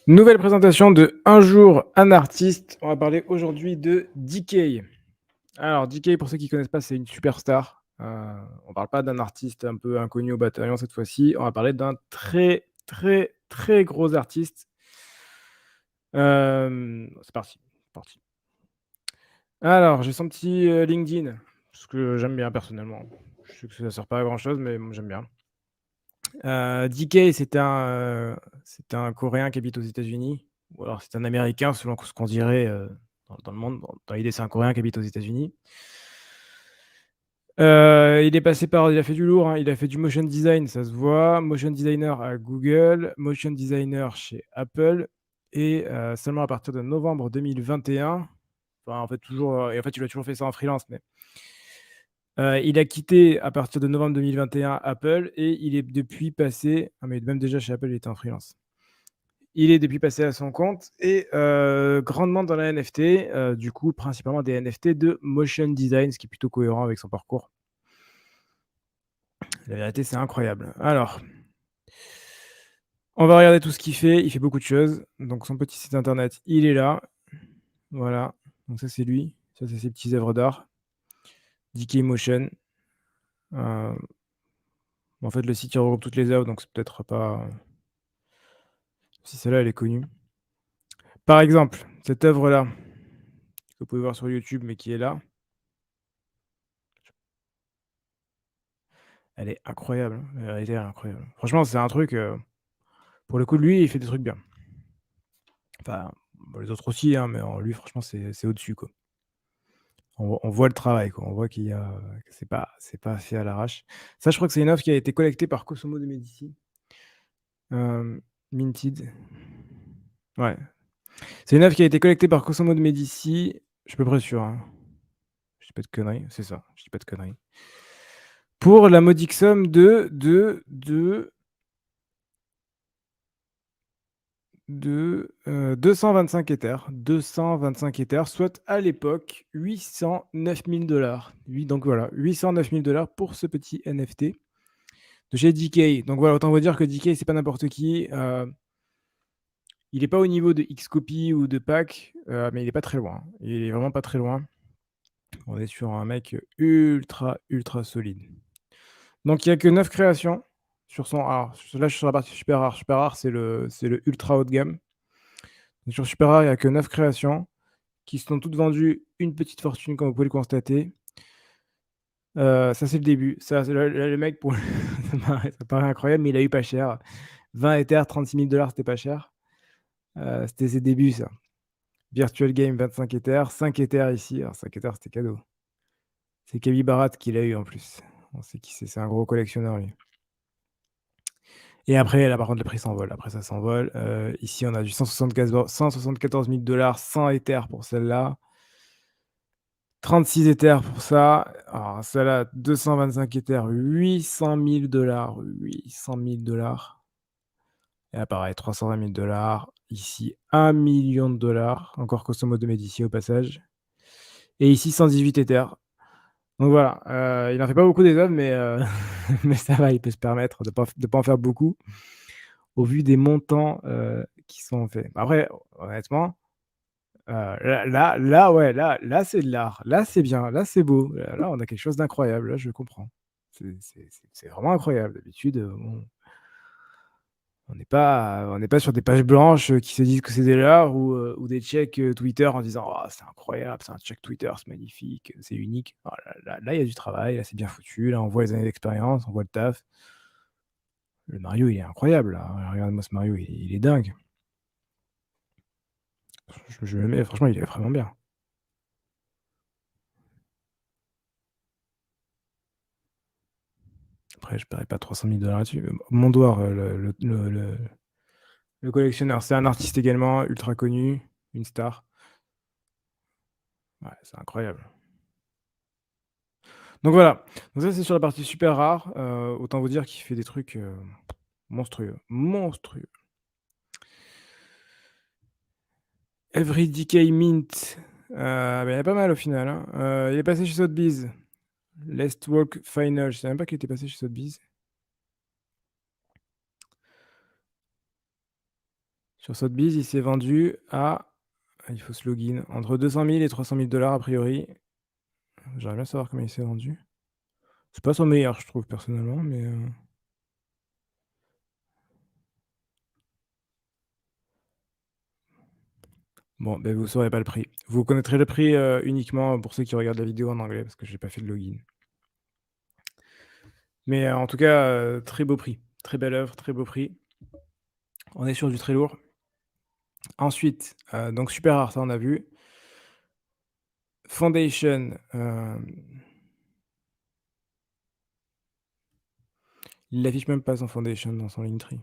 Nouvelle présentation de Un jour, un artiste. On va parler aujourd'hui de DK. Alors, DK, pour ceux qui ne connaissent pas, c'est une superstar. On parle pas d'un artiste un peu inconnu au bataillon cette fois-ci. On va parler d'un très, très, très gros artiste. C'est parti. Parti. Alors, j'ai son petit LinkedIn, ce que j'aime bien personnellement. Je sais que ça ne sert pas à grand-chose, mais moi, j'aime bien. DK, c'est un Coréen qui habite aux États-Unis, ou alors c'est un Américain selon ce qu'on dirait, dans le monde. Dans l'idée, c'est un Coréen qui habite aux États-Unis. Il a fait du lourd, hein. Il a fait du motion design, ça se voit, motion designer à Google, motion designer chez Apple et seulement à partir de novembre 2021, enfin, en fait, toujours, et en fait, il a toujours fait ça en freelance, mais il a quitté à partir de novembre 2021 Apple et il est depuis passé mais même déjà chez Apple, il était en freelance. Il est depuis passé à son compte et grandement dans la NFT, du coup, principalement des NFT de motion design, ce qui est plutôt cohérent avec son parcours. La vérité, c'est incroyable. Alors, on va regarder tout ce qu'il fait. Il fait beaucoup de choses. Donc son petit site internet, il est là. Voilà. Donc ça, c'est lui. Ça, c'est ses petites œuvres d'art. DK Motion. Heu, En fait, le site, il regroupe toutes les œuvres, donc c'est peut-être pas si celle-là, elle est connue. Par exemple, cette œuvre-là, que vous pouvez voir sur YouTube, mais qui est là, elle est incroyable, hein. La réalité, elle est incroyable. Franchement, c'est un truc, pour le coup, lui, il fait des trucs bien. Enfin, bon, les autres aussi, hein, mais en lui, franchement, c'est au-dessus, quoi. On voit le travail, quoi. On voit que c'est pas fait à l'arrache. Ça, je crois que c'est une œuvre qui a été collectée par Cosimo de Medici, minted. Ouais. C'est une œuvre qui a été collectée par Cosimo de Medici, je suis à peu près sûr, hein. Je dis pas de conneries, c'est ça, je dis pas de conneries. Pour la modique somme de 225 Ethers. 225 Ethers, soit à l'époque 809 000 $. Oui, donc voilà, 809 000 $ pour ce petit NFT de chez DK. Donc voilà, autant vous dire que DK, c'est pas n'importe qui. Il est pas au niveau de Xcopy ou de Pack, mais il est pas très loin. Il est vraiment pas très loin. On est sur un mec ultra, ultra solide. Donc il y a que 9 créations sur son. Alors là, je suis sur la partie super rare. Super rare, c'est le ultra haut de gamme. Donc sur super rare, il y a que 9 créations qui se sont toutes vendues une petite fortune, comme vous pouvez le constater. Ça, c'est le début. Ça, c'est le mec, pour ça paraît incroyable, mais il a eu pas cher. 20 Ethers, 36 000 $, c'était pas cher. C'était ses débuts, ça. Virtual Game, 25 Ethers, 5 Ethers ici. Alors 5 Ethers, c'était cadeau. C'est Kaby Barat qui l'a eu en plus. On sait qui c'est un gros collectionneur, lui. Et après, là, par contre, le prix s'envole. Après, ça s'envole. Ici, on a du 174 000 $, 100 Ethers pour celle-là. 36 Ethers pour ça. Alors, celle-là, 225 Ethers, 800 000 $. 800 000 $. Et là, pareil, 320 000 $. Ici, 1 million de dollars. Encore Cosmo de Medici au passage. Et ici, 118 Ethers. Donc voilà, il en fait pas beaucoup des œuvres, mais mais ça va, il peut se permettre de pas en faire beaucoup, au vu des montants, qui sont faits. Après, honnêtement, ouais, là, c'est de l'art. Là, c'est bien, là, c'est beau. Là, on a quelque chose d'incroyable, là, je comprends. C'est vraiment incroyable. D'habitude, bon, on n'est pas sur des pages blanches, qui se disent que c'est de l'art ou des checks, Twitter en disant: «Oh, c'est incroyable, c'est un check Twitter, c'est magnifique, c'est unique». Oh là, il y a du travail, là, c'est bien foutu, là, on voit les années d'expérience, on voit le taf. Le Mario, il est incroyable, là. Regarde-moi ce Mario, il est dingue. Je le mets, franchement, il est vraiment bien. Après, je paierai pas 300 000 $ là-dessus. Mondoir, le collectionneur, c'est un artiste également, ultra connu, une star. Ouais, c'est incroyable. Donc voilà, donc ça, c'est sur la partie super rare, autant vous dire qu'il fait des trucs, monstrueux, monstrueux. Every Decay Mint, il y en a pas mal au final, hein. Il est passé chez Sotheby's. Let's Walk Final, je savais même pas qu'il était passé chez Sotheby's. Sur Sotheby's, il s'est vendu à il faut se login, entre 200 000 et 300 000 a priori. J'aimerais bien savoir combien il s'est vendu. C'est pas son meilleur, je trouve, personnellement, mais bon, ben vous saurez pas le prix. Vous connaîtrez le prix, uniquement pour ceux qui regardent la vidéo en anglais, parce que j'ai pas fait de login. Mais, en tout cas, très beau prix, très belle œuvre, très beau prix. On est sur du très lourd. Ensuite, donc super rare, ça on a vu. Foundation, il l'affiche même pas son Foundation dans son Linktree.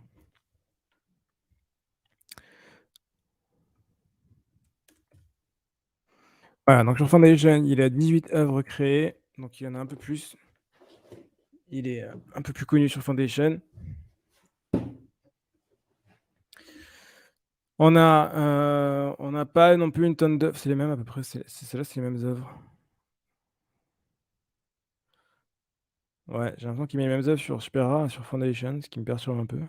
Voilà, donc sur Foundation, il a 18 œuvres créées, donc il y en a un peu plus. Il est, un peu plus connu sur Foundation. On n'a pas non plus une tonne d'œuvres, c'est les mêmes à peu près, c'est celles-là, c'est les mêmes œuvres. Ouais, j'ai l'impression qu'il met les mêmes œuvres sur Super Rare et sur Foundation, ce qui me perturbe un peu.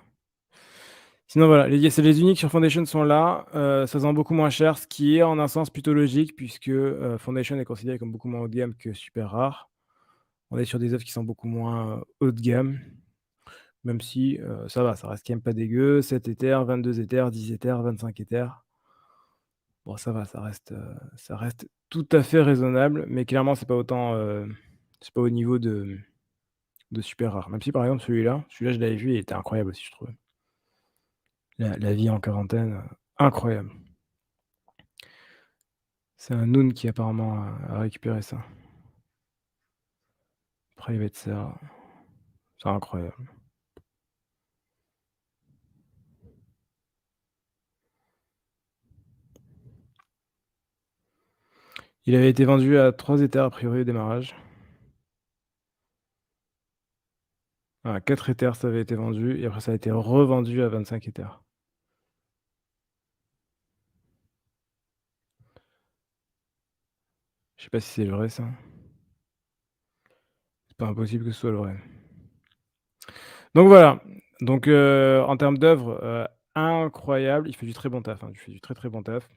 Sinon voilà, les uniques sur Foundation sont là, ça se vend beaucoup moins cher, ce qui est en un sens plutôt logique puisque, Foundation est considéré comme beaucoup moins haut de gamme que Super Rare. On est sur des œuvres qui sont beaucoup moins, haut de gamme, même si, ça va, ça reste quand même pas dégueu. 7 Ethers, 22 Ethers, 10 Ethers, 25 Ethers. Bon ça va, ça reste tout à fait raisonnable, mais clairement c'est pas autant, c'est pas au niveau de Super Rare. Même si par exemple celui-là je l'avais vu, il était incroyable aussi je trouvais. La vie en quarantaine, incroyable. C'est un Noon qui apparemment a récupéré ça. Private Sale, c'est incroyable. Il avait été vendu à 3 Ethers a priori au démarrage. À 4 Ethers ça avait été vendu et après ça a été revendu à 25 Ethers. Je sais pas si c'est vrai ça. C'est pas impossible que ce soit le vrai. Donc voilà, donc en termes d'œuvres, incroyable, il fait du très bon taf, hein, il fait du très, très bon taf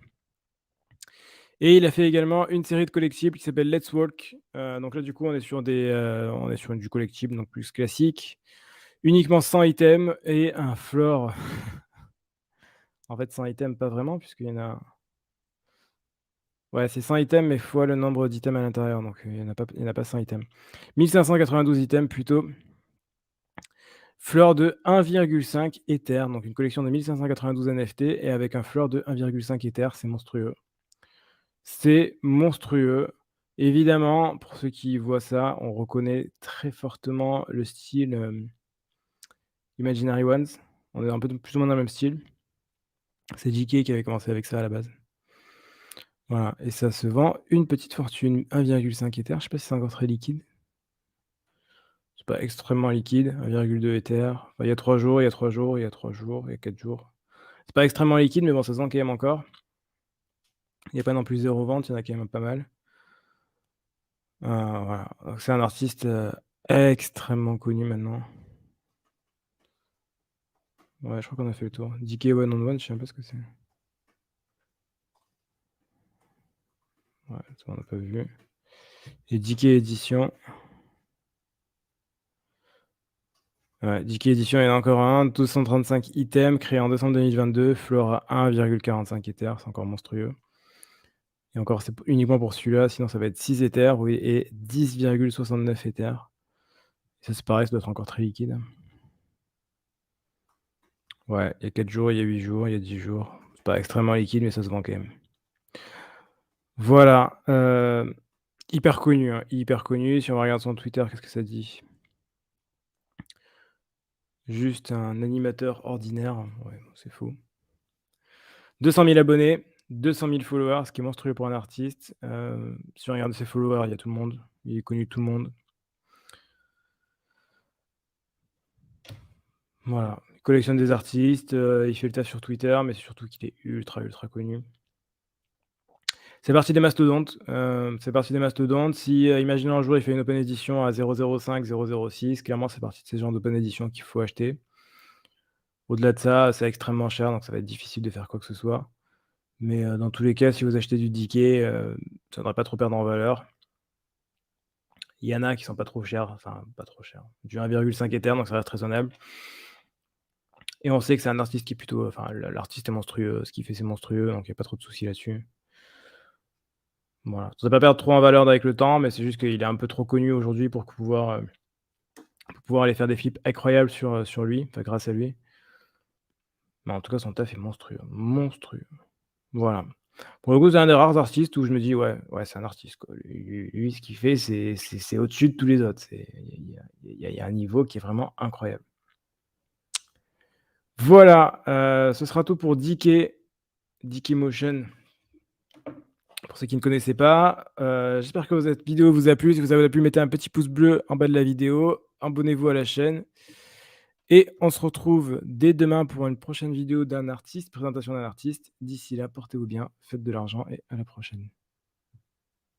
et il a fait également une série de collectibles qui s'appelle Let's Walk. Donc là, du coup, on est sur du collectible, donc plus classique. Uniquement 100 items et un floor. En fait, 100 items, pas vraiment, puisqu'il y en a ouais, c'est 100 items, mais fois le nombre d'items à l'intérieur, donc il y en a pas 100 items. 1592 items plutôt. Floor de 1,5 Ether, donc une collection de 1592 NFT et avec un floor de 1,5 Ether, c'est monstrueux. C'est monstrueux. Évidemment, pour ceux qui voient ça, on reconnaît très fortement le style, Imaginary Ones. On est un peu plus ou moins dans le même style. C'est JK qui avait commencé avec ça à la base. Voilà et ça se vend une petite fortune, 1,5 Ether. Je sais pas si c'est encore très liquide. C'est pas extrêmement liquide, 1,2 Ether. Enfin, il y a 3 jours, il y a 3 jours, il y a 3 jours, il y a 4 jours. C'est pas extrêmement liquide, mais bon, ça se vend quand même encore. Il y a pas non plus 0 vente, il y en a quand même pas mal. Voilà, donc c'est un artiste, extrêmement connu maintenant. Ouais, je crois qu'on a fait le tour. DK One on One, je sais même pas ce que c'est. Ouais, ça on n'a pas vu. Et DK Édition. Ouais, DK Édition, il y en a encore un, 235 items créés en décembre 2022, floor à 1,45 Ether, c'est encore monstrueux. Et encore, c'est uniquement pour celui-là, sinon ça va être 6 Ethers, oui, et 10,69 Ethers. Ça, c'est pareil, ça doit être encore très liquide. Ouais, il y a 4 jours, il y a 8 jours, il y a 10 jours. C'est pas extrêmement liquide, mais ça se vend quand même. Voilà, hyper connu, hein, hyper connu. Si on regarde son Twitter, qu'est-ce que ça dit? Juste un animateur ordinaire, ouais, c'est faux. 200 000 abonnés, 200 000 followers, ce qui est monstrueux pour un artiste. Si on regarde ses followers, il y a tout le monde. Il est connu de tout le monde. Voilà, il collectionne des artistes, il fait le taf sur Twitter, mais c'est surtout qu'il est ultra, ultra connu. C'est parti des mastodontes, c'est parti des mastodontes. Si, imaginons un jour, il fait une open edition à 0,05, 0,06, clairement, c'est parti de ces genres d'open edition qu'il faut acheter. Au-delà de ça, c'est extrêmement cher, donc ça va être difficile de faire quoi que ce soit. Mais, dans tous les cas, si vous achetez du DK, ça devrait pas trop perdre en valeur. Il y en a qui sont pas trop chers, enfin pas trop chers, du 1,5 Ether, donc ça reste raisonnable et on sait que c'est un artiste qui est plutôt, enfin l'artiste est monstrueux, ce qu'il fait c'est monstrueux, donc il y a pas trop de soucis là-dessus. Voilà, ça va pas perdre trop en valeur avec le temps, mais c'est juste qu'il est un peu trop connu aujourd'hui pour pouvoir aller faire des flips incroyables sur lui, enfin grâce à lui. Mais en tout cas, son taf est monstrueux, monstrueux. Voilà. Pour le coup, c'est un des rares artistes où je me dis: «Ouais, ouais, c'est un artiste, quoi». Lui, ce qu'il fait, c'est au-dessus de tous les autres. C'est il y a un niveau qui est vraiment incroyable. Voilà, ce sera tout pour DK Motion. Pour ceux qui ne connaissaient pas, j'espère que cette vidéo vous a plu. Si vous avez plu, mettez un petit pouce bleu en bas de la vidéo, abonnez-vous à la chaîne et on se retrouve dès demain pour une prochaine vidéo d'un artiste, présentation d'un artiste. D'ici là, portez-vous bien, faites de l'argent et à la prochaine.